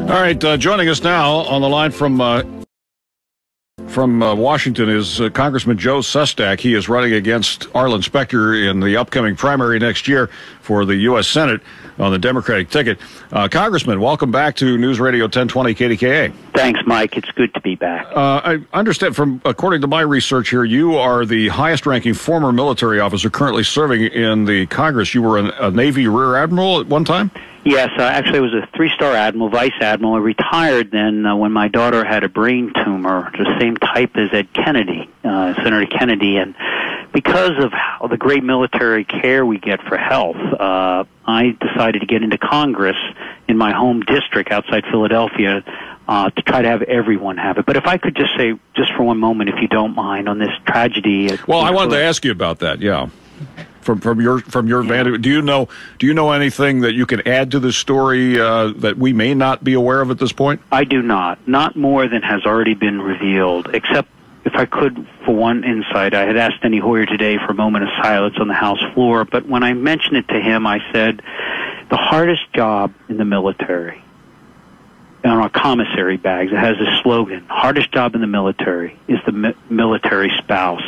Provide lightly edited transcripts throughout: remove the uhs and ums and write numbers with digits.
All right, joining us now on the line from Washington is Congressman Joe Sestak. He is running against Arlen Specter in the upcoming primary next year for the U.S. Senate on the Democratic ticket. Congressman, welcome back to News Radio 1020 KDKA. Thanks, Mike. It's good to be back. I understand according to my research here, you are the highest-ranking former military officer currently serving in the Congress. You were a Navy Rear Admiral at one time? Yes, actually I was a three-star admiral, vice admiral. I retired then when my daughter had a brain tumor, the same type as Ed Kennedy, Senator Kennedy. And because of how the great military care we get for health, I decided to get into Congress in my home district outside Philadelphia to try to have everyone have it. But if I could just say, just for one moment, if you don't mind, on this tragedy. Well, I wanted to ask you about that, yeah. From your vantage, do you know anything that you can add to this story that we may not be aware of at this point? I do not more than has already been revealed, except if I could, for one insight. I had asked Steny Hoyer today for a moment of silence on the House floor, but when I mentioned it to him, I said the hardest job in the military, on our commissary bags, it has a slogan: hardest job in the military is the military spouse.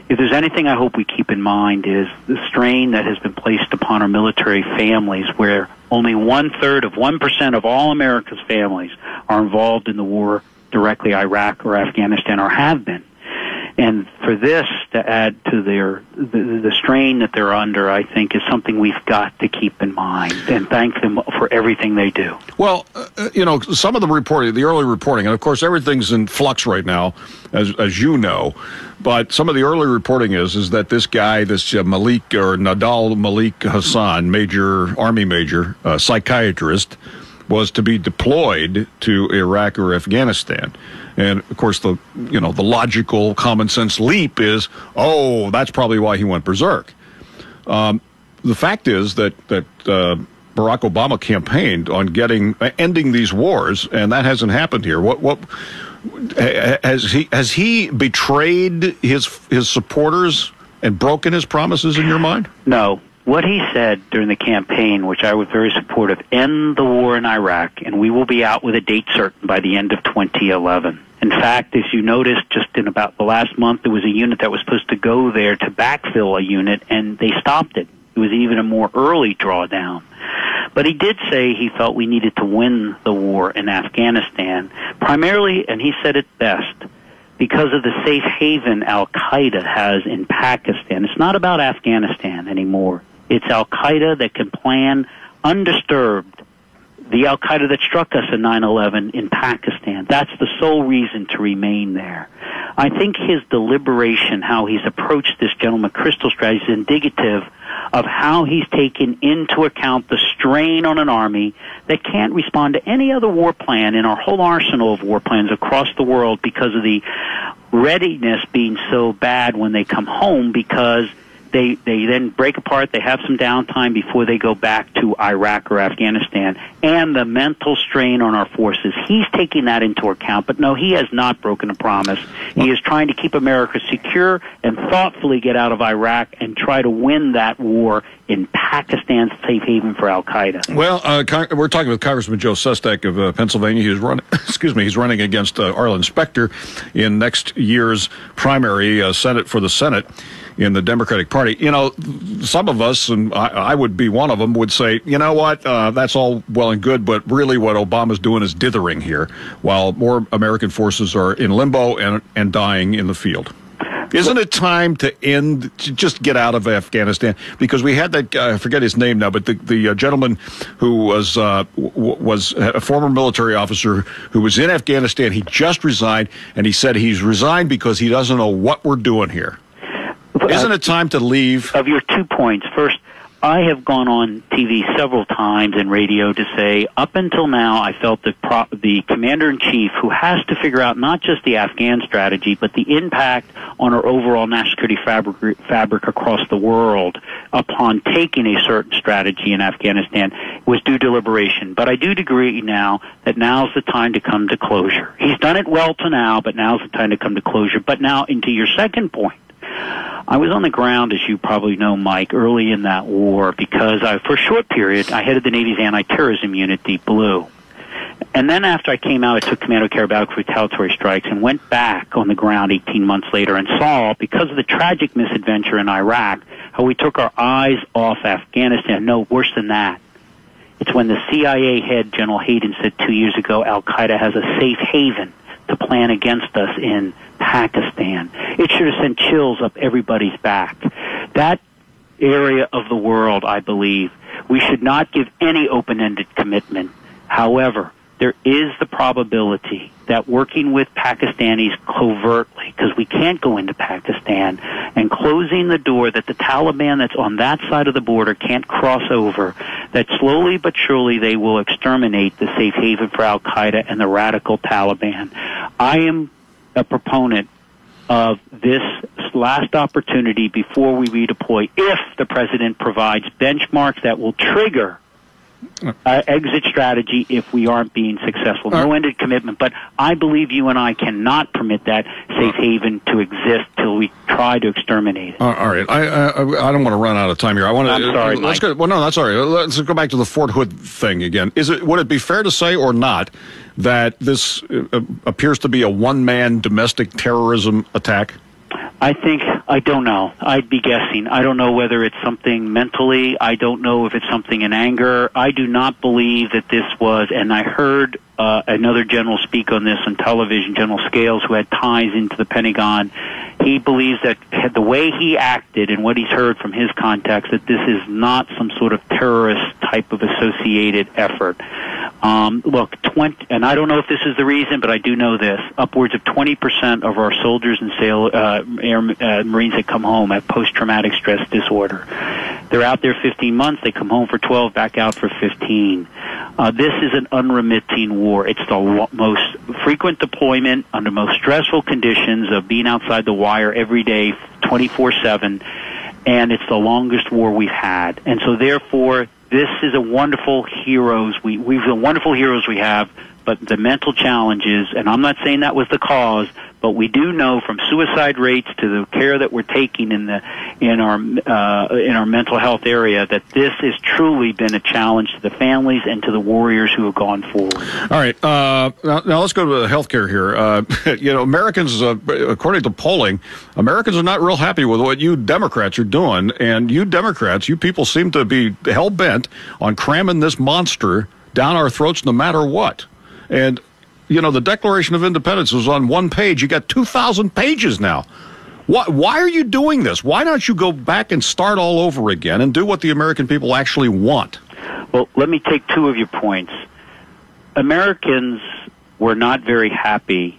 If there's anything I hope we keep in mind is the strain that has been placed upon our military families, where only 1/3 of 1% of all America's families are involved in the war directly, Iraq or Afghanistan, or have been. And for this to add to the strain that they're under, I think is something we've got to keep in mind and thank them for everything they do. Well, some of the reporting, the early reporting, and of course everything's in flux right now, as you know, but some of the early reporting is that this guy, this Nadal Malik Hassan, Army major, psychiatrist, was to be deployed to Iraq or Afghanistan. And of course, the logical, common sense leap is, that's probably why he went berserk. The fact is that Barack Obama campaigned on ending these wars, and that hasn't happened here. What has he betrayed his supporters and broken his promises in your mind? No. What he said during the campaign, which I was very supportive, end the war in Iraq, and we will be out with a date certain by the end of 2011. In fact, as you noticed, just in about the last month, there was a unit that was supposed to go there to backfill a unit, and they stopped it. It was even a more early drawdown. But he did say he felt we needed to win the war in Afghanistan, primarily, and he said it best, because of the safe haven Al-Qaeda has in Pakistan. It's not about Afghanistan anymore. It's Al-Qaeda that can plan undisturbed the Al-Qaeda that struck us in 9/11 in Pakistan. That's the sole reason to remain there. I think his deliberation, how he's approached this General McChrystal strategy, is indicative of how he's taken into account the strain on an army that can't respond to any other war plan in our whole arsenal of war plans across the world because of the readiness being so bad when they come home, because they then break apart, they have some downtime before they go back to Iraq or Afghanistan, and the mental strain on our forces. He's taking that into account, but no, he has not broken a promise. He is trying to keep America secure and thoughtfully get out of Iraq and try to win that war in Pakistan's safe haven for Al-Qaeda. Well, we're talking with Congressman Joe Sestak of Pennsylvania. He's running against Arlen Specter in next year's primary for the Senate in the Democratic Party. Some of us, and I would be one of them, would say, you know what, that's all well and good, but really what Obama's doing is dithering here, while more American forces are in limbo and dying in the field. Isn't it time to just get out of Afghanistan? Because we had that, I forget his name now, but the gentleman who was a former military officer who was in Afghanistan, he just resigned, and he said he's resigned because he doesn't know what we're doing here. Isn't it time to leave? Of your 2 points, first, I have gone on TV several times and radio to say, up until now, I felt that the commander-in-chief, who has to figure out not just the Afghan strategy, but the impact on our overall national security fabric across the world upon taking a certain strategy in Afghanistan, was due deliberation. But I do agree now that now's the time to come to closure. He's done it well to now, but now's the time to come to closure. But now, into your second point, I was on the ground, as you probably know, Mike, early in that war because for a short period, I headed the Navy's anti-terrorism unit, Deep Blue. And And then after I came out, I took command of Carry Battle retaliatory strikes and went back on the ground 18 months later and saw, because of the tragic misadventure in Iraq, how we took our eyes off Afghanistan. No, worse than that. It's when the CIA head, General Hayden, said 2 years ago, Al-Qaeda has a safe haven to plan against us in Pakistan. It should have sent chills up everybody's back. That area of the world, I believe, we should not give any open-ended commitment. However, there is the probability that working with Pakistanis covertly, because we can't go into Pakistan, and closing the door that the Taliban that's on that side of the border can't cross over, that slowly but surely they will exterminate the safe haven for Al-Qaeda and the radical Taliban. I am a proponent of this last opportunity before we redeploy, if the president provides benchmarks that will trigger exit strategy if we aren't being successful. No ended commitment, but I believe you and I cannot permit that safe haven to exist till we try to exterminate it. All right, I don't want to run out of time here. I'm sorry, Mike. Well, no, that's all right. Let's go back to the Fort Hood thing again. Would it be fair to say or not that this appears to be a one-man domestic terrorism attack? I don't know. I'd be guessing. I don't know whether it's something mentally. I don't know if it's something in anger. I do not believe that this was, and I heard another general speak on this on television, General Scales, who had ties into the Pentagon. He believes that the way he acted and what he's heard from his contacts, that this is not some sort of terrorist type of associated effort. Look, and I don't know if this is the reason, but I do know this. Upwards of 20% of our soldiers and Marines that come home have post-traumatic stress disorder. They're out there 15 months, they come home for 12, back out for 15. This is an unremitting war. It's the most frequent deployment under most stressful conditions of being outside the wire every day, 24/7, and it's the longest war we've had. And so therefore, this is a wonderful heroes. We've the wonderful heroes we have, but the mental challenges, and I'm not saying that was the cause, but we do know from suicide rates to the care that we're taking in our mental health area that this has truly been a challenge to the families and to the warriors who have gone forward. All right, now let's go to the healthcare here. Americans, according to polling, Americans are not real happy with what you Democrats are doing, and you Democrats, you people seem to be hell bent on cramming this monster down our throats no matter what. And the Declaration of Independence was on one page. You got 2,000 pages now. Why are you doing this? Why don't you go back and start all over again and do what the American people actually want? Well, let me take two of your points. Americans were not very happy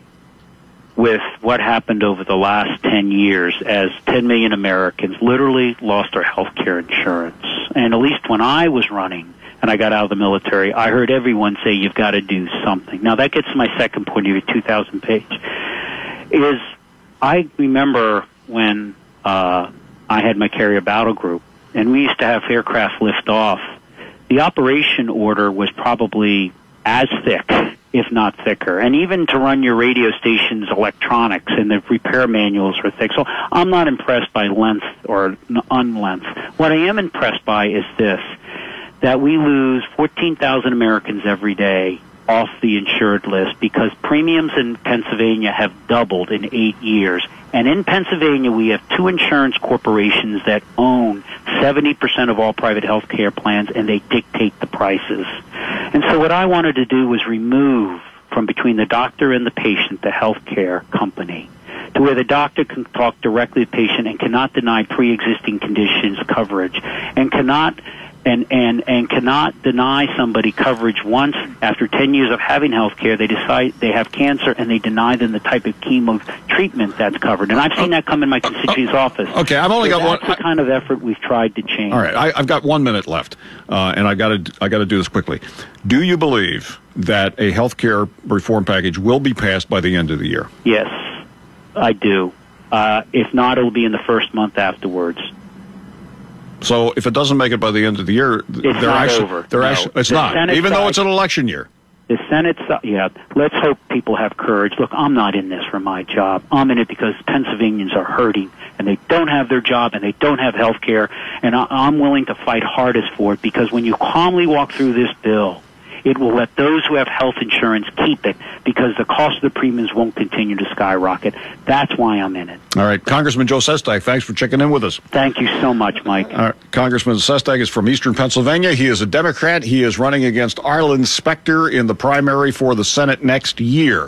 with what happened over the last 10 years as 10 million Americans literally lost their health care insurance. And at least when I was running, and I got out of the military, I heard everyone say, you've got to do something. Now, that gets to my second point of your 2,000 page. I remember when I had my carrier battle group, and we used to have aircraft lift off. The operation order was probably as thick, if not thicker. And even to run your radio station's electronics and the repair manuals are thick. So I'm not impressed by length or unlength. What I am impressed by is this, that we lose 14,000 Americans every day off the insured list because premiums in Pennsylvania have doubled in 8 years. And in Pennsylvania, we have two insurance corporations that own 70% of all private health care plans, and they dictate the prices. And so what I wanted to do was remove from between the doctor and the patient the health care company, to where the doctor can talk directly to the patient and cannot deny pre-existing conditions coverage, and cannot deny somebody coverage once after 10 years of having health care. They decide they have cancer and they deny them the type of chemo treatment that's covered. And I've seen that come in my constituent's office. Okay, I've only got one. That's the kind of effort we've tried to change. All right, I've got 1 minute left, and I got to do this quickly. Do you believe that a health care reform package will be passed by the end of the year? Yes, I do. If not, it'll be in the first month afterwards. So if it doesn't make it by the end of the year, it's not, even though it's an election year. The Senate, let's hope people have courage. Look, I'm not in this for my job. I'm in it because Pennsylvanians are hurting, and they don't have their job, and they don't have health care, and I'm willing to fight hardest for it, because when you calmly walk through this bill, It will let those who have health insurance keep it because the cost of the premiums won't continue to skyrocket. That's why I'm in it. All right. Congressman Joe Sestak, thanks for checking in with us. Thank you so much, Mike. Congressman Sestak is from Eastern Pennsylvania. He is a Democrat. He is running against Arlen Specter in the primary for the Senate next year.